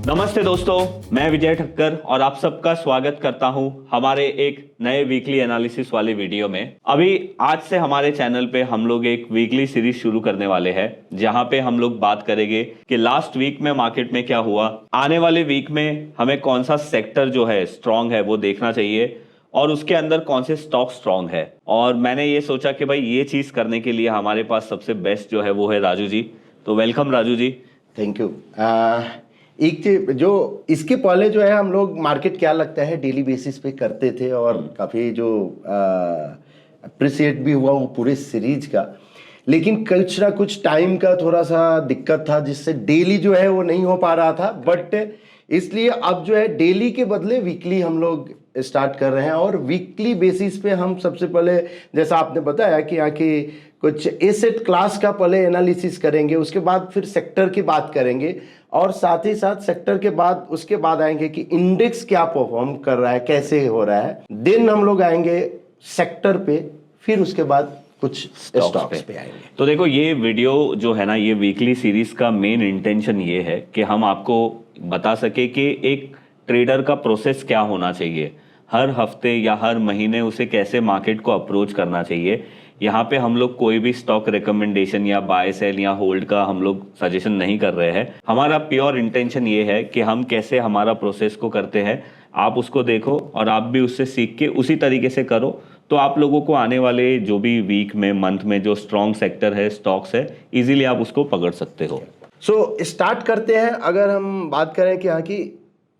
नमस्ते दोस्तों, मैं विजय ठक्कर और आप सबका स्वागत करता हूं हमारे एक नए वीकली एनालिसिस वाले वीडियो में। अभी आज से हमारे चैनल पे हम लोग एक वीकली सीरीज शुरू करने वाले हैं जहां पे हम लोग बात करेंगे कि लास्ट वीक में मार्केट में क्या हुआ, आने वाले वीक में हमें कौन सा सेक्टर जो है स्ट्रांग है वो देखना चाहिए और उसके अंदर कौन से स्टॉक स्ट्रांग है। और मैंने ये सोचा कि भाई ये चीज करने के लिए हमारे पास सबसे बेस्ट जो है वो है राजू जी। तो welcome Raju ji. Thank you. एक चीज जो इसके पहले जो है हम लोग मार्केट क्या लगता है डेली बेसिस पे करते थे और काफ़ी जो अप्रिसिएट भी हुआ वो पूरे सीरीज का, लेकिन कुछ ना कुछ टाइम का थोड़ा सा दिक्कत था जिससे डेली जो है वो नहीं हो पा रहा था। बट इसलिए अब जो है डेली के बदले वीकली हम लोग स्टार्ट कर रहे हैं और वीकली बेसिस पे हम सबसे पहले जैसा आपने बताया कि यहाँ की कुछ एसेट क्लास का पहले एनालिसिस करेंगे, उसके बाद फिर सेक्टर की बात करेंगे और साथ ही साथ सेक्टर के बाद उसके बाद आएंगे कि इंडेक्स क्या परफॉर्म कर रहा है, कैसे हो रहा है। देन हम लोग आएंगे सेक्टर पे, फिर उसके बाद कुछ स्टॉक्स पे आएंगे। तो देखो, ये वीडियो जो है ना, ये वीकली सीरीज का मेन इंटेंशन ये है कि हम आपको बता सके कि एक ट्रेडर का प्रोसेस क्या होना चाहिए, हर हफ्ते या हर महीने उसे कैसे मार्केट को अप्रोच करना चाहिए। यहाँ पे हम लोग कोई भी स्टॉक रिकमेंडेशन या बाय सेल या होल्ड का हम लोग सजेशन नहीं कर रहे हैं। हमारा प्योर इंटेंशन ये है कि हम कैसे हमारा प्रोसेस को करते हैं, आप उसको देखो और आप भी उससे सीख के उसी तरीके से करो, तो आप लोगों को आने वाले जो भी वीक में, मंथ में जो स्ट्रॉन्ग सेक्टर है, स्टॉक्स है, इजीली आप उसको पकड़ सकते हो। सो स्टार्ट करते हैं। अगर हम बात करें कि यहाँ की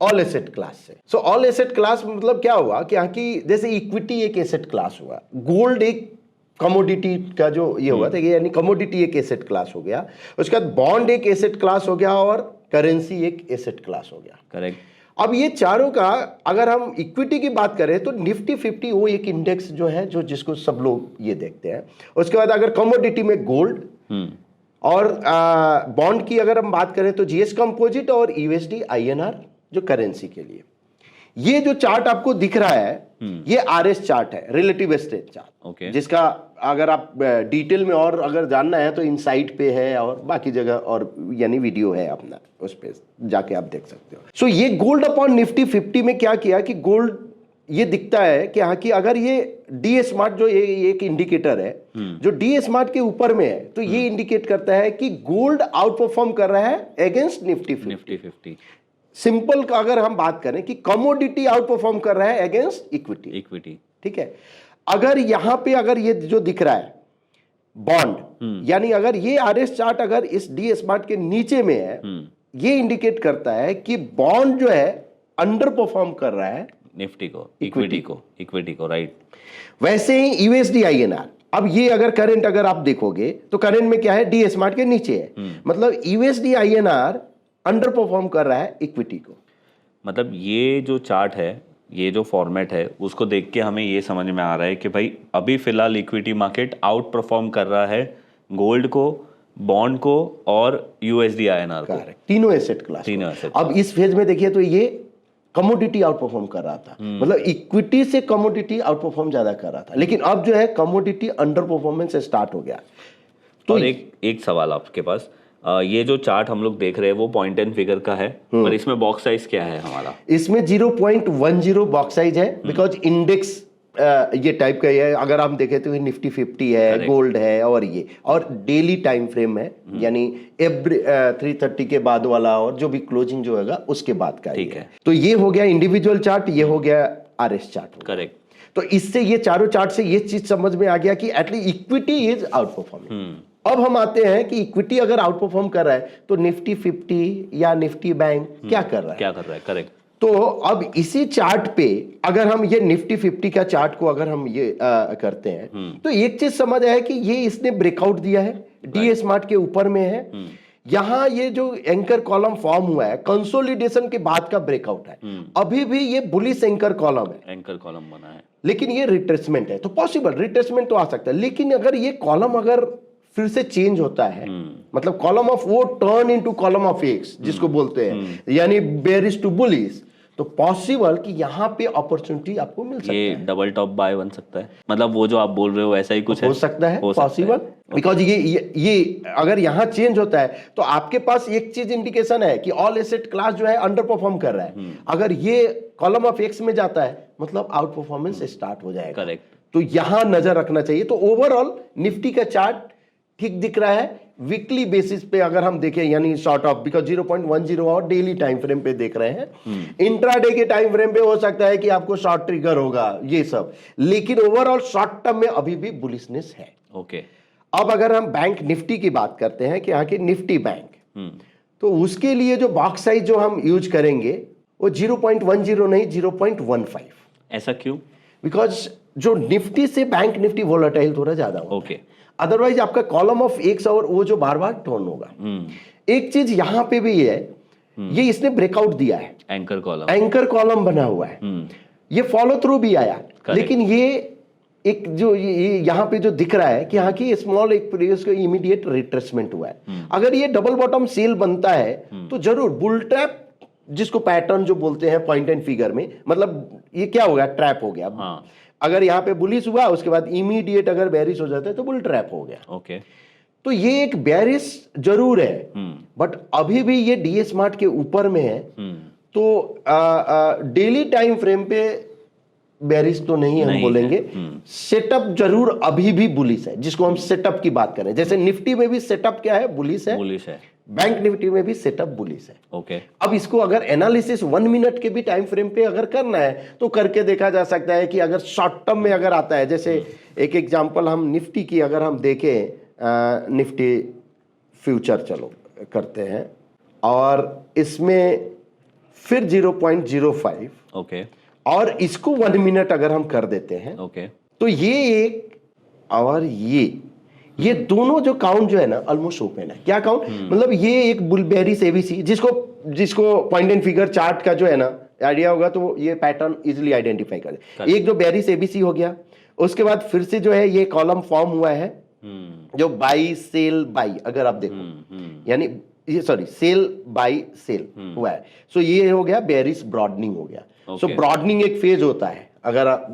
ऑल एसेट क्लास से, सो ऑल एसेट क्लास मतलब क्या हुआ कि यहाँ की जैसे इक्विटी एक एसेट क्लास हुआ, गोल्ड एक कमोडिटी का जो ये हुआ था, यानी कमोडिटी एक एसेट क्लास हो गया, उसके बाद बॉन्ड एक एसेट क्लास हो गया और करेंसी एक एसेट क्लास हो गया। करेक्ट। अब ये चारों का अगर हम इक्विटी की बात करें तो निफ्टी 50 वो एक इंडेक्स जो है जो जिसको सब लोग ये देखते हैं। उसके बाद अगर कमोडिटी में गोल्ड और बॉन्ड की अगर हम बात करें तो जीएस कंपोजिट और यूएसडी आईएनआर जो करेंसी के लिए। ये जो चार्ट आपको दिख रहा है ये आरएस चार्ट है, रिलेटिव स्ट्रेंथ चार्ट, जिसका अगर आप डिटेल में और अगर जानना है तो इनसाइट पे है और बाकी जगह और यानी वीडियो है अपना, उस पे जाके आप देख सकते हो। सो ये गोल्ड अपॉन निफ्टी 50 में क्या किया कि गोल्ड ये दिखता है कि हाँ कि अगर ये डी स्मार्ट जो ये एक इंडिकेटर है जो डी स्मार्ट के ऊपर में है तो ये इंडिकेट करता है कि गोल्ड आउट परफॉर्म कर रहा है अगेंस्ट निफ्टी 50। सिंपल का अगर हम बात करें कि कमोडिटी आउट परफॉर्म कर रहा है अगेंस्ट इक्विटी, ठीक है। अगर यहां पे अगर ये जो दिख रहा है बॉन्ड, यानी अगर ये आरएस चार्ट अगर इस डी स्मार्ट के नीचे में है, ये इंडिकेट करता है कि बॉन्ड जो है अंडर परफॉर्म कर रहा है निफ्टी को, इक्विटी को, राइट। वैसे ही यूएसडी आईएनआर, अब ये अगर करंट अगर आप देखोगे तो करंट में क्या है, डी स्मार्ट के नीचे है, मतलब यूएसडी आईएनआर अंडर परफॉर्म कर रहा है इक्विटी को। मतलब ये जो चार्ट है, ये जो फॉर्मेट है, उसको देख के हमें ये समझ में आ रहा है कि भाई अभी फिलहाल इक्विटी मार्केट आउट परफॉर्म कर रहा है गोल्ड को, बॉन्ड को और यूएसडी आईएनआर को, तीनों एसेट क्लास। अब इस फेज में देखिए तो ये कमोडिटी आउट परफॉर्म कर रहा था, मतलब इक्विटी से कमोडिटी आउट परफॉर्म ज्यादा कर रहा था, लेकिन अब जो है कमोडिटी अंडर परफॉर्मेंस स्टार्ट हो गया। तो एक सवाल आपके पास, ये जो चार्ट हम लोग देख रहे हैं वो पॉइंट एंड फिगर का है, पर इसमें बॉक्स साइज क्या है हमारा? इसमें 0.10 बॉक्स साइज है, बिकॉज इंडेक्स ये टाइप का है। अगर हम देखें तो निफ्टी 50 है, गोल्ड है और ये, और डेली टाइम फ्रेम है, यानी एवरी 3:30 के बाद वाला और जो भी क्लोजिंग जो होगा उसके बाद का। ठीक है। तो ये हो गया इंडिविजुअल चार्ट, ये हो गया आरएस चार्ट। करेक्ट। तो इससे ये चारों चार्ट से ये चीज समझ में आ गया कि at least equity is out performing. अब हम आते हैं कि इक्विटी अगर आउट परफॉर्म कर रहा है तो निफ्टी 50 या निफ्टी बैंक क्या कर रहा है? करेक्ट। तो अब इसी चार्ट पे अगर हम ये निफ्टी 50 का चार्ट को अगर हम ये करते हैं तो एक चीज समझ आया कि ये इसने ब्रेकआउट दिया है, डी स्मार्ट के ऊपर में है। यहां ये जो एंकर कॉलम फॉर्म हुआ है कंसोलिडेशन के बाद का ब्रेकआउट है, अभी भी ये बुलिश एंकर कॉलम है, एंकर कॉलम बना है, लेकिन ये रिट्रेसमेंट है। तो पॉसिबल रिट्रेसमेंट तो आ सकता है, लेकिन अगर ये कॉलम अगर फिर से चेंज होता है, मतलब कॉलम ऑफ वो turn into column of x जिसको बोलते हैं, यानी बेयरिश टू बुलिश, तो पॉसिबल कि यहाँ पे अपॉर्चुनिटी आपको मिल सकता ये है, डबल टॉप बाय बन सकता है, मतलब वो जो आप बोल रहे हो ऐसा ही कुछ हो सकता है, हो सकता पॉसिबल। बिकॉज ये अगर यहाँ चेंज होता है तो आपके पास एक चीज इंडिकेशन है कि ऑल एसेट क्लास जो है अंडर परफॉर्म कर रहा है। अगर ये कॉलम ऑफ एक्स में जाता है मतलब आउट परफॉर्मेंस स्टार्ट हो जाएगा। करेक्ट। तो यहां नजर रखना चाहिए। तो ओवरऑल निफ्टी का चार्ट ठीक दिख रहा है। वीकली बेसिस पे अगर हम देखें यानी शॉर्ट ऑफ बिकॉज 0.10 और डेली टाइम फ्रेम पे देख रहे हैं। इंट्राडे के टाइम फ्रेम पे हो सकता है कि आपको शॉर्ट ट्रिगर होगा ये सब, लेकिन ओवरऑल शॉर्ट टर्म में अभी भी बुलिशनेस है। ओके। अब अगर हम बैंक निफ्टी की बात करते हैं कि यहाँ की निफ्टी बैंक, तो उसके लिए जो बॉक्स साइज जो हम यूज करेंगे वो 0.10 नहीं 0.15। ऐसा क्यों? बिकॉज जो निफ्टी से बैंक निफ्टी वोलेटाइल थोड़ा ज्यादा होता है। ओके। अदरवाइज आपका कॉलम ऑफ एक्स और वो जो बार बार टर्न होगा। एक चीज यहां पे भी है, ये इसने ब्रेकआउट दिया है, एंकर कॉलम, एंकर कॉलम बना हुआ है। ये फॉलो थ्रू भी आया, लेकिन ये एक जो ये यहाँ पे जो दिख रहा है कि यहाँ की स्मॉल एक प्रीवियस को इमीडिएट रिट्रेसमेंट हुआ है। अगर ये डबल बॉटम सेल बनता है तो जरूर बुल ट्रैप जिसको पैटर्न जो बोलते हैं पॉइंट एंड फिगर में, मतलब ये क्या हो गया, ट्रैप हो गया। हाँ। अगर यहाँ पे बुलिश हुआ उसके बाद इमीडिएट अगर बेरिश हो जाता है तो बुल ट्रैप हो गया। ओके। तो ये एक बेरिश जरूर है, बट अभी भी ये डीए स्मार्ट के ऊपर में है। तो डेली टाइम फ्रेम पे बेरिश तो नहीं हम बोलेंगे, सेटअप जरूर अभी भी बुलिश है, जिसको हम सेटअप की बात करें। जैसे निफ्टी में भी सेटअप क्या है, बुलिश है, बुलिश है। बैंक निफ्टी में भी सेटअप बुलिश है। ओके। अब इसको अगर एनालिसिस 1 मिनट के भी टाइम फ्रेम पे अगर करना है तो करके देखा जा सकता है कि अगर शॉर्ट टर्म में अगर आता है, जैसे एक एग्जांपल हम निफ्टी की अगर हम देखें, निफ्टी फ्यूचर चलो करते हैं और इसमें फिर 0.05। ओके। और इसको 1 मिनट अगर हम कर देते हैं, ओके, तो ये एक और ये दोनों जो काउंट जो है ना ऑलमोस्ट ओपन है। क्या काउंट, मतलब ये एक बुलबेरिस एबीसी जिसको पॉइंट एंड फिगर चार्ट का जो है ना आइडिया होगा तो ये पैटर्न इजीली आइडेंटिफाई कर दे। एक जो बेरिस एबीसी हो गया, उसके बाद फिर से जो है ये कॉलम फॉर्म हुआ है जो बाई सेल बाई, अगर आप देखो यानी ये सॉरी सेल बाई सेल हुआ है। सो ये हो गया बेरिस ब्रॉडनिंग हो गया। सो ब्रॉडनिंग एक फेज होता है, अगर आप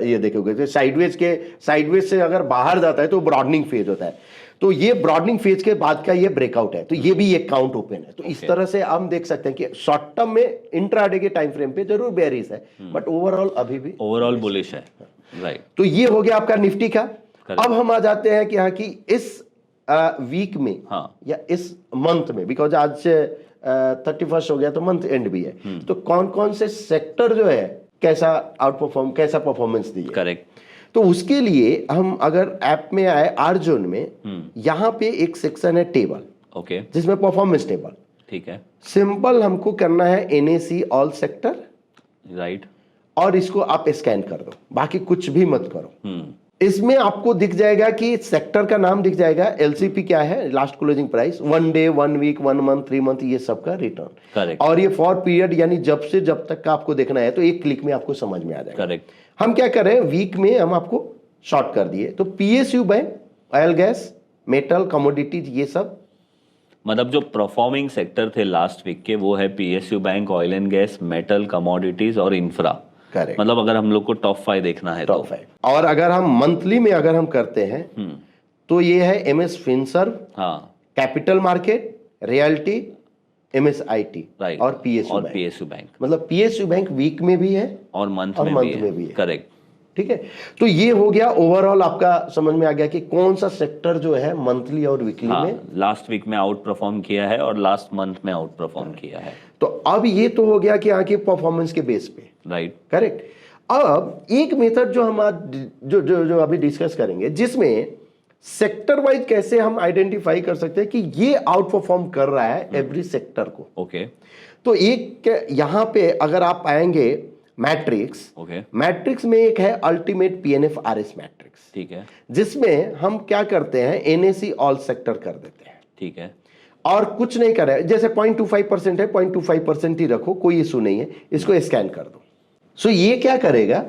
ये देखोगे तो साइडवेज से अगर बाहर जाता है तो ब्रॉडनिंग फेज होता है। तो ये ब्रॉडनिंग फेज के बाद का ये ब्रेकआउट है, तो ये भी एक काउंट ओपन है। तो इस तरह से हम देख सकते हैं कि शॉर्ट टर्म में इंट्राडे के टाइम फ्रेम पे जरूर बेरिश है, बट ओवरऑल अभी भी ओवरऑल बुलिश है। राइट। तो ये हो गया आपका निफ्टी का। अब हम आ जाते हैं कि हाँ कि इस वीक में या इस मंथ में, बिकॉज आज से 31 हो गया तो मंथ एंड भी है, तो कौन कौन से सेक्टर जो है कैसा आउट परफॉर्म कैसा परफॉर्मेंस दी है। करेक्ट। तो उसके लिए हम अगर ऐप में आए आर्जोन में, यहाँ पे एक सेक्शन है टेबल, ओके, जिसमें परफॉर्मेंस टेबल। ठीक है। सिंपल हमको करना है एनएसी ऑल सेक्टर, राइट, और इसको आप स्कैन कर दो, बाकी कुछ भी मत करो। इसमें आपको दिख जाएगा कि सेक्टर का नाम दिख जाएगा, एलसीपी क्या है, last closing price, 1 day 1 week 1 month 3 month ये सब का रिटर्न। करेक्ट। और ये फॉर पीरियड यानी जब से जब तक का आपको देखना है, तो एक क्लिक में आपको समझ में आ जाएगा। करेक्ट। हम क्या कर रहे हैं, वीक में हम आपको शॉर्ट कर दिए, तो PSU bank, oil gas, metal, commodities, ये सब मतलब जो परफॉर्मिंग सेक्टर थे लास्ट वीक के वो है PSU bank, oil and gas, metal, commodities और इंफ्रा। करेक्ट। मतलब अगर हम लोग को टॉप 5 देखना है टॉप 5। और अगर हम मंथली में अगर हम करते हैं तो ये है एमएस फिनसर्व, हाँ, कैपिटल मार्केट, रियल्टी, एमएसआईटी राइट, और पीएसयू बैंक। मतलब पीएसयू बैंक वीक में भी है और मंथ में भी है। करेक्ट। ठीक है। तो ये हो गया ओवरऑल, आपका समझ में आ गया कि कौन सा सेक्टर जो है मंथली और वीकली में लास्ट वीक में आउट परफॉर्म किया है और लास्ट मंथ में आउट परफॉर्म किया है। तो अब ये तो हो गया कि आगे परफॉर्मेंस के बेस पे, राइट, करेक्ट। अब एक मेथड जो हम आज जो अभी डिस्कस करेंगे, जिसमें सेक्टर वाइज कैसे हम आइडेंटिफाई कर सकते हैं कि ये आउट परफॉर्म कर रहा है एवरी सेक्टर को। ओके। तो एक यहां पे अगर आप आएंगे मैट्रिक्स, ओके, मैट्रिक्स में एक है अल्टीमेट पीएनएफ आरएस मैट्रिक्स, ठीक है, जिसमें हम क्या करते हैं, एनएसी ऑल सेक्टर कर देते हैं। ठीक है। और कुछ नहीं कर रहे हैं, जैसे 0.25% है, 0.25% ही रखो, कोई इशू नहीं है, इसको स्कैन कर दो। सो ये क्या करेगा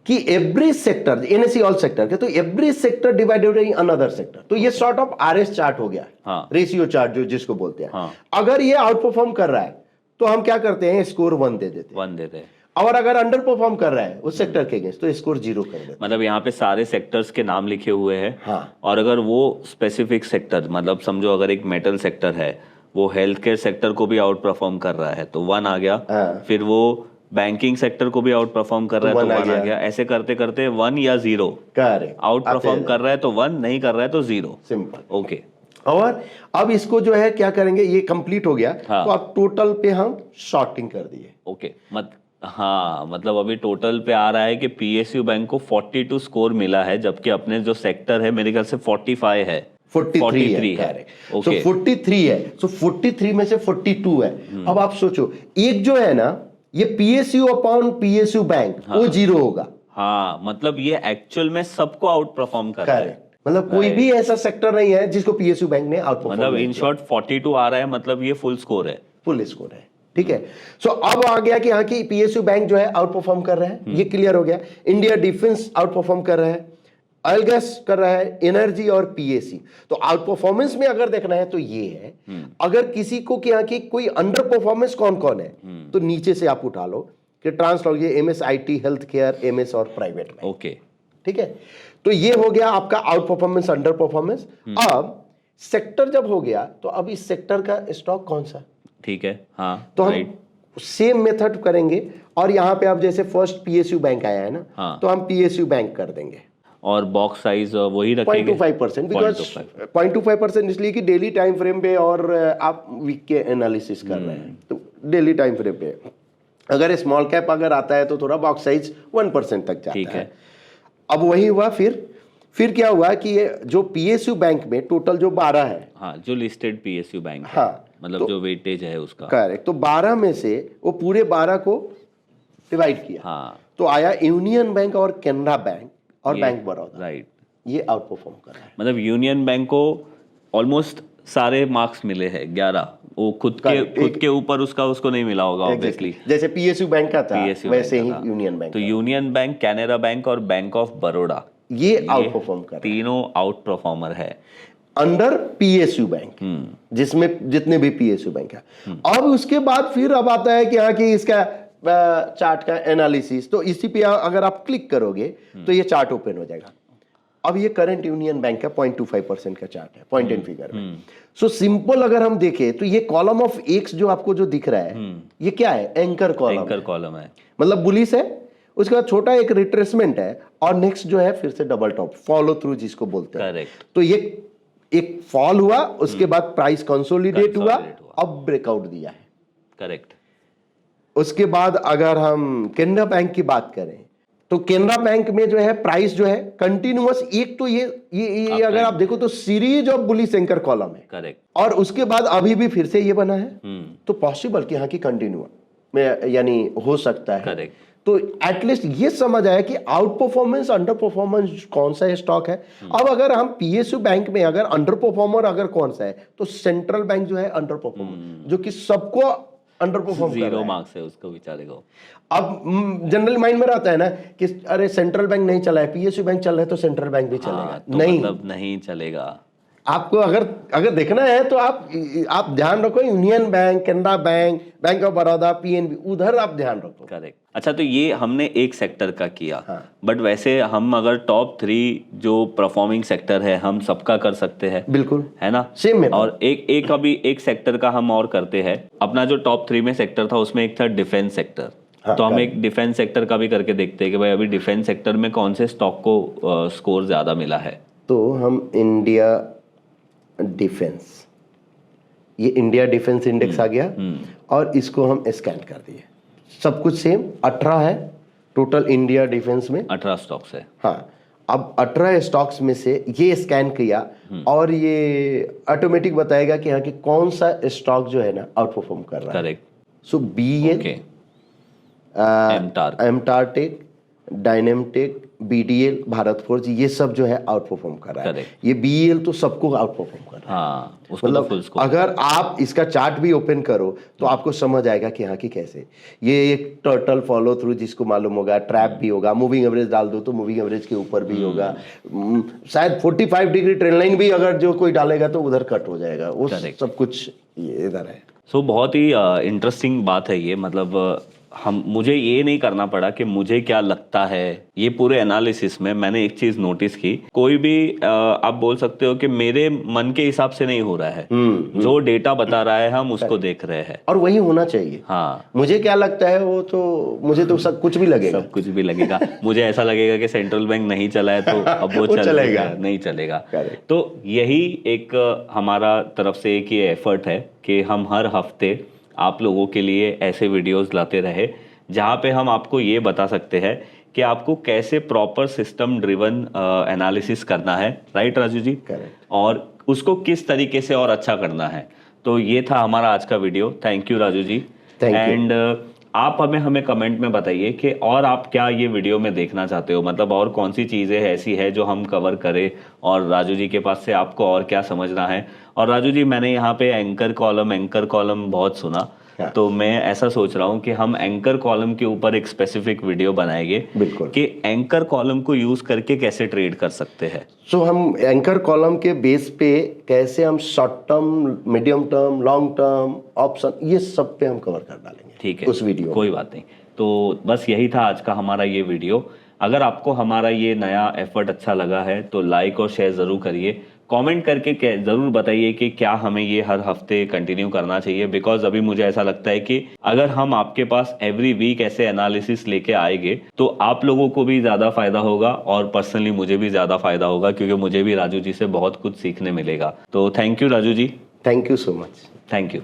कि every sector, NAC all sector के, तो every sector divided in another sector, तो ये सॉर्ट ऑफ आरएस चार्ट हो गया, हाँ, रेशियो चार्ट जो जिसको बोलते हैं। हाँ, अगर ये आउट परफॉर्म कर रहा है तो हम क्या करते हैं, स्कोर 1 दे देते हैं। 1 देते हैं। और अगर अंडर परफॉर्म कर रहा है उस सेक्टर के अगेंस्ट तो स्कोर 0 कर देते हैं। मतलब यहाँ पे सारे सेक्टर्स के नाम लिखे हुए हैं। हाँ। और अगर वो स्पेसिफिक सेक्टर, मतलब समझो अगर एक मेटल सेक्टर है, वो हेल्थ केयर सेक्टर को भी आउट परफॉर्म कर रहा है तो 1 आ गया। हाँ। फिर वो बैंकिंग सेक्टर को भी आउट परफॉर्म कर रहा है तो 1 आ गया। ऐसे करते करते 1 या 0। करेक्ट। आउट परफॉर्म कर रहा है तो 1, नहीं कर रहा है तो 0। सिंपल। ओके। और अब इसको जो है क्या करेंगे, ये कंप्लीट हो गया। हाँ। तो अब टोटल पे हम शॉर्टिंग कर दिए। ओके। हाँ, मतलब अभी टोटल पे आ रहा है कि पीएसयू बैंक को 42 स्कोर मिला है, जबकि अपने जो सेक्टर है मेरे ख्याल से 45 है। 43 है। ओके। 43 है। 43 में से 42 है। अब आप सोचो, एक जो है ना ये पीएसयू अपॉन पीएसयू बैंक, वो 0 होगा। हाँ, मतलब ये एक्चुअल में सबको आउट परफॉर्म कर रहा है। मतलब कोई भी ऐसा सेक्टर नहीं है जिसको पीएसयू बैंक ने आउट परफॉर्म, मतलब इन शॉर्ट 42 आ रहा है, मतलब ये फुल स्कोर है। फुल स्कोर है। ठीक है। सो अब आ गया कि हाँ की पीएसयू बैंक जो है आउट परफॉर्म कर रहा है, ये क्लियर हो गया। इंडिया डिफेंस आउट परफॉर्म कर रहा है, ऑयल गैस कर रहा है, एनर्जी और पीएससी। तो आउट परफॉर्मेंस में अगर देखना है तो ये है। अगर किसी को क्या कि कोई अंडर परफॉर्मेंस कौन कौन है, तो नीचे से आप उठा लो कि ट्रांसलॉग, MS IT, health care, MS और प्राइवेट में। ओके। ठीक है। तो ये हो गया आपका आउट परफॉर्मेंस, अंडर परफॉर्मेंस। अब सेक्टर जब हो गया तो अब इस सेक्टर का स्टॉक कौन सा। ठीक है। हाँ, तो हम सेम मेथड करेंगे और यहां पे आप जैसे फर्स्ट पीएसयू बैंक आया है ना, हाँ। तो हम पीएसयू बैंक कर देंगे और बॉक्स साइज वही रखेंगे 0.25%। बिकॉज 0.25% इसलिए कि डेली टाइम फ्रेम पे और आप वीक के एनालिसिस कर रहे हैं, तो डेली टाइम फ्रेम पे अगर स्मॉल कैप अगर आता है तो थोड़ा बॉक्स साइज 1% तक जाता है। अब वही हुआ, फिर क्या हुआ कि ये जो पीएसयू बैंक में टोटल जो 12 है, हाँ, जो लिस्टेड पीएसयू बैंक है, हाँ, मतलब तो जो वेटेज है उसका, करेक्ट। तो 12 में से वो पूरे 12 को डिवाइड किया। हाँ, तो आया यूनियन बैंक और कैनरा बैंक और बैंक बड़ौदा। राइट। ये आउट परफॉर्म कर रहा है। मतलब यूनियन बैंक को ऑलमोस्ट सारे मार्क्स मिले हैं 11। वो खुद के ऊपर उसको नहीं मिला होगा ऑब्वियसली। जैसे पीएसयू बैंक का था वैसे ही यूनियन बैंक। तो यूनियन बैंक, कैनरा बैंक और बैंक ऑफ बड़ौदा, ये आउट परफॉर्म कर रहा है। तीनों आउट परफॉर्मर है अंडर पीएसयू बैंक, जिसमें जितने भी पीएसयू बैंक है। अब उसके बाद फिर अब आता है कि हाँ कि इसका चार्ट का एनालिसिस। तो इसी पे अगर आप क्लिक करोगे तो ये चार्ट ओपन हो जाएगा। अब ये करंट यूनियन बैंक का 0.25% का चार्ट है, पॉइंट एंड फिगर में। सो सिंपल अगर हम देखें तो ये कॉलम ऑफ एक्स जो आपको जो दिख रहा है, ये क्या है, एंकर कॉलम है। मतलब बुलिश है, उसके बाद छोटा एक रिट्रेसमेंट है और नेक्स्ट जो है फिर से डबल टॉप, फॉलो थ्रू जिसको बोलते हैं। करेक्ट। तो ये एक फॉल हुआ, उसके बाद प्राइस कंसोलिडेट हुआ, अब ब्रेकआउट दिया है। करेक्ट। उसके बाद अगर हम केनरा बैंक की बात करें तो केनरा बैंक में जो है प्राइस जो है कंटिन्यूअस, एक तो ये अगर आप देखो तो series of bullish anchor column है। करेक्ट। और उसके बाद अभी भी फिर से ये बना है, तो पॉसिबल कि यहाँ की कंटिन्यू में यानी हो सकता है। करेक्ट। तो एटलीस्ट ये समझ आया कि आउट परफॉर्मेंस, अंडर परफॉर्मेंस कौन सा स्टॉक है। अब अगर हम पीएसयू बैंक में अगर अंडर परफॉर्मर अगर कौन सा है, तो सेंट्रल बैंक जो है अंडर परफॉर्मर, जो कि सबको अंडर परफॉर्म कर रहा है। 0 मार्क्स है उसको बेचारे को। अब जनरल माइंड में रहता है ना कि अरे सेंट्रल बैंक नहीं चला है, पीएसयू बैंक चल रहा है तो सेंट्रल बैंक भी चलेगा। तो नहीं, मतलब नहीं चलेगा। आपको अगर देखना है तो आप ध्यान रखो union bank, Canara bank, bank of Baroda, PNB, उधर आप ध्यान रखो। करेक्ट। अच्छा, तो ये हमने एक सेक्टर का किया। हाँ। बट वैसे हम अगर टॉप 3 जो परफॉर्मिंग सेक्टर है हम सबका कर सकते हैं। बिल्कुल, है ना, सेम में। और एक अभी एक सेक्टर का हम और करते हैं। अपना जो टॉप 3 में सेक्टर था उसमें एक था डिफेंस सेक्टर। हाँ, तो हम एक डिफेंस सेक्टर का भी करके देखते हैं कि भाई अभी डिफेंस सेक्टर में कौन से स्टॉक को स्कोर ज्यादा मिला है। तो हम इंडिया डिफेंस, ये इंडिया डिफेंस इंडेक्स आ गया और इसको हम स्कैन कर दिए। सब कुछ सेम 18 है टोटल इंडिया डिफेंस में, 18 स्टॉक्स है। हाँ, अब 18 स्टॉक्स में से ये स्कैन किया और ये ऑटोमेटिक बताएगा कि हाँ कि कौन सा स्टॉक जो है ना आउट परफॉर्म कर रहा है। करेक्ट। सो बीएल, एमटारटेक, डायनेमटेक, बीडीएल, भारत फोर्ज, ये सब जो है आउट परफॉर्म कर रहा है। Correct. ये बीएल तो सबको आउट परफॉर्म कर रहा है। हाँ, उसको मतलब तो फुल स्कोर। अगर आप इसका चार्ट भी ओपन करो तो आपको समझ आएगा कि हाँ कि कैसे ये एक टर्टल फॉलो थ्रू जिसको मालूम होगा, ट्रैप भी होगा, मूविंग एवरेज डाल दो तो मूविंग एवरेज के ऊपर भी होगा। शायद 45 डिग्री ट्रेंड लाइन भी अगर जो कोई डालेगा तो उधर कट हो जाएगा। वो सब कुछ ये इधर है। सो बहुत ही इंटरेस्टिंग बात है ये, मतलब मुझे ये नहीं करना पड़ा कि मुझे क्या लगता है। ये पूरे एनालिसिस में मैंने एक चीज नोटिस की, कोई भी आप बोल सकते हो कि मेरे मन के हिसाब से नहीं हो रहा है। जो डेटा बता रहा है हम उसको देख रहे हैं, और वही होना चाहिए। हाँ, मुझे क्या लगता है वो तो मुझे तो सब कुछ भी लगेगा, सब कुछ भी लगेगा। मुझे ऐसा लगेगा कि सेंट्रल बैंक नहीं चला है तो अब वो चलेगा, नहीं चलेगा। तो यही एक हमारा तरफ से एक ये एफर्ट है कि हम हर हफ्ते आप लोगों के लिए ऐसे वीडियोस लाते रहे जहाँ पे हम आपको ये बता सकते हैं कि आपको कैसे प्रॉपर सिस्टम ड्रिवन एनालिसिस करना है, राइट राजू जी? करेक्ट। और उसको किस तरीके से और अच्छा करना है। तो ये था हमारा आज का video. Thank you Raju ji. And आप हमें कमेंट में बताइए कि और आप क्या ये वीडियो में देखना चाहते हो, मतलब और कौन सी चीज़ें ऐसी है जो हम कवर करें, और राजू जी के पास से आपको और क्या समझना है। और राजू जी, मैंने यहाँ पे एंकर कॉलम बहुत सुना, तो मैं ऐसा सोच रहा हूँ कि हम एंकर कॉलम के ऊपर एक स्पेसिफिक वीडियो बनाएंगे, बिल्कुल, कि एंकर कॉलम को यूज करके कैसे ट्रेड कर सकते हैं। सो हम एंकर कॉलम के बेस पे कैसे हम short term, medium term, long term, option, ये सब पे हम कवर कर डालेंगे। ठीक है, उस वीडियो कोई बात नहीं। तो बस यही था आज का हमारा ये वीडियो। अगर आपको हमारा ये नया एफर्ट अच्छा लगा है तो लाइक और शेयर ज़रूर करिए। कमेंट करके ज़रूर बताइए कि क्या हमें ये हर हफ्ते कंटिन्यू करना चाहिए, बिकॉज अभी मुझे ऐसा लगता है कि अगर हम आपके पास एवरी वीक ऐसे एनालिसिस लेके आएंगे तो आप लोगों को भी ज़्यादा फायदा होगा, और पर्सनली मुझे भी ज़्यादा फायदा होगा, क्योंकि मुझे भी राजू जी से बहुत कुछ सीखने मिलेगा। तो thank you Raju ji. Thank you so much. Thank you.